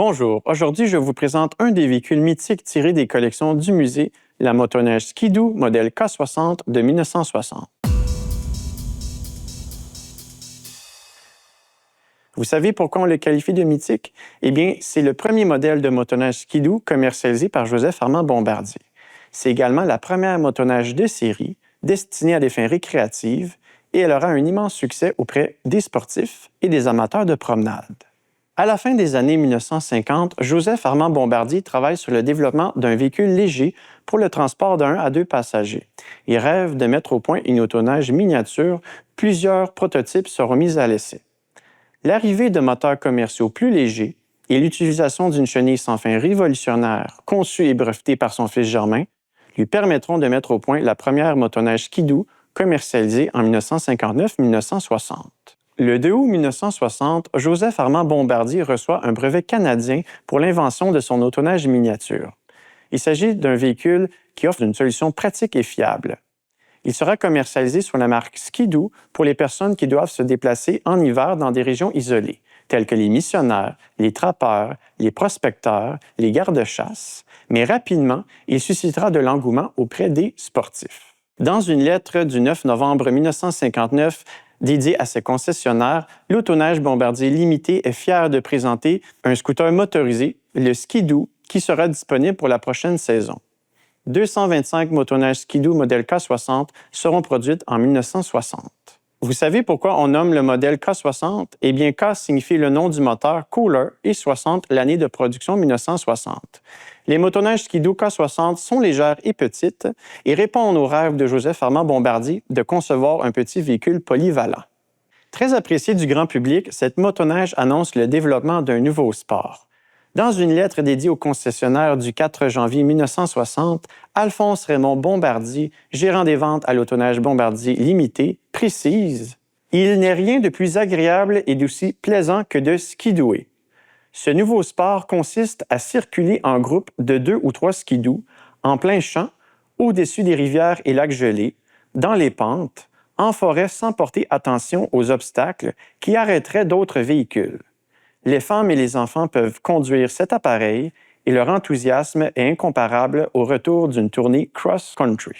Bonjour, aujourd'hui je vous présente un des véhicules mythiques tirés des collections du musée, la motoneige Ski-Doo modèle K60 de 1960. Vous savez pourquoi on le qualifie de mythique? Eh bien, c'est le premier modèle de motoneige Ski-Doo commercialisé par Joseph Armand Bombardier. C'est également la première motoneige de série destinée à des fins récréatives et elle aura un immense succès auprès des sportifs et des amateurs de promenade. À la fin des années 1950, Joseph Armand Bombardier travaille sur le développement d'un véhicule léger pour le transport d'1 à 2 passagers. Il rêve de mettre au point une motoneige miniature. Plusieurs prototypes seront mis à l'essai. L'arrivée de moteurs commerciaux plus légers et l'utilisation d'une chenille sans fin révolutionnaire, conçue et brevetée par son fils Germain, lui permettront de mettre au point la première motoneige Ski-Doo commercialisée en 1959-1960. Le 2 août 1960, Joseph Armand Bombardier reçoit un brevet canadien pour l'invention de son motoneige miniature. Il s'agit d'un véhicule qui offre une solution pratique et fiable. Il sera commercialisé sous la marque Ski-Doo pour les personnes qui doivent se déplacer en hiver dans des régions isolées, telles que les missionnaires, les trappeurs, les prospecteurs, les gardes-chasse, mais rapidement, il suscitera de l'engouement auprès des sportifs. Dans une lettre du 9 novembre 1959, dédiée à ses concessionnaires, l'Autoneige Bombardier Limité est fier de présenter un scooter motorisé, le Ski-Doo, qui sera disponible pour la prochaine saison. 225 motoneiges Ski-Doo modèle K60 seront produites en 1960. Vous savez pourquoi on nomme le modèle K60? Eh bien, K signifie le nom du moteur Kohler et 60 l'année de production 1960. Les motoneiges Ski-Doo K60 sont légères et petites et répondent au rêve de Joseph Armand Bombardier de concevoir un petit véhicule polyvalent. Très appréciée du grand public, cette motoneige annonce le développement d'un nouveau sport. Dans une lettre dédiée au concessionnaire du 4 janvier 1960, Alphonse Raymond Bombardier, gérant des ventes à l'Autoneige Bombardier Limité, précise « Il n'est rien de plus agréable et d'aussi plaisant que de skidouer. Ce nouveau sport consiste à circuler en groupe de 2 ou 3 skidoo en plein champ, au-dessus des rivières et lacs gelés, dans les pentes, en forêt sans porter attention aux obstacles qui arrêteraient d'autres véhicules. Les femmes et les enfants peuvent conduire cet appareil et leur enthousiasme est incomparable au retour d'une tournée cross-country. »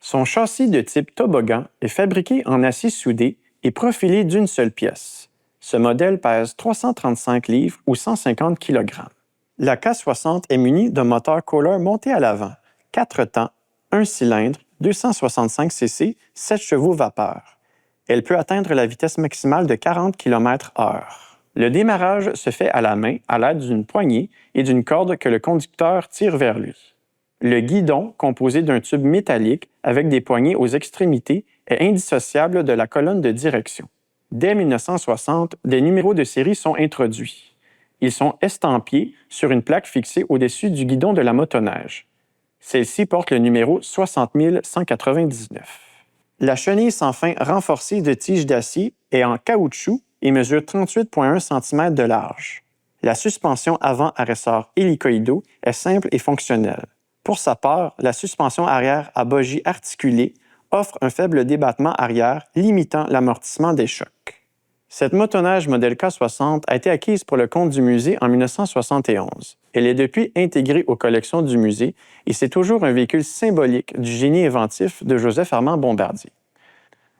Son châssis de type toboggan est fabriqué en acier soudé et profilé d'une seule pièce. Ce modèle pèse 335 livres ou 150 kg. La K60 est munie d'un moteur Kohler monté à l'avant, 4 temps, 1 cylindre, 265 cc, 7 chevaux vapeur. Elle peut atteindre la vitesse maximale de 40 km/h. Le démarrage se fait à la main à l'aide d'une poignée et d'une corde que le conducteur tire vers lui. Le guidon, composé d'un tube métallique avec des poignées aux extrémités, est indissociable de la colonne de direction. Dès 1960, des numéros de série sont introduits. Ils sont estampillés sur une plaque fixée au-dessus du guidon de la motoneige. Celle-ci porte le numéro 60 199. La chenille sans fin renforcée de tiges d'acier est en caoutchouc et mesure 38,1 cm de large. La suspension avant à ressort hélicoïdaux est simple et fonctionnelle. Pour sa part, la suspension arrière à bogie articulée offre un faible débattement arrière limitant l'amortissement des chocs. Cette motoneige modèle K60 a été acquise pour le compte du musée en 1971. Elle est depuis intégrée aux collections du musée et c'est toujours un véhicule symbolique du génie inventif de Joseph Armand Bombardier.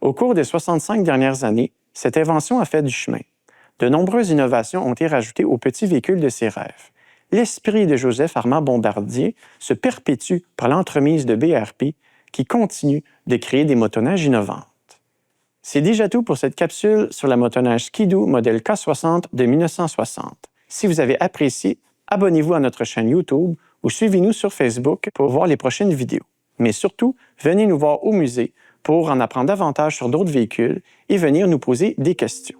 Au cours des 65 dernières années, cette invention a fait du chemin. De nombreuses innovations ont été rajoutées au petit véhicule de ses rêves. L'esprit de Joseph Armand Bombardier se perpétue par l'entremise de BRP qui continue de créer des motoneiges innovantes. C'est déjà tout pour cette capsule sur la motoneige Ski-Doo modèle K60 de 1960. Si vous avez apprécié, abonnez-vous à notre chaîne YouTube ou suivez-nous sur Facebook pour voir les prochaines vidéos. Mais surtout, venez nous voir au musée pour en apprendre davantage sur d'autres véhicules et venir nous poser des questions.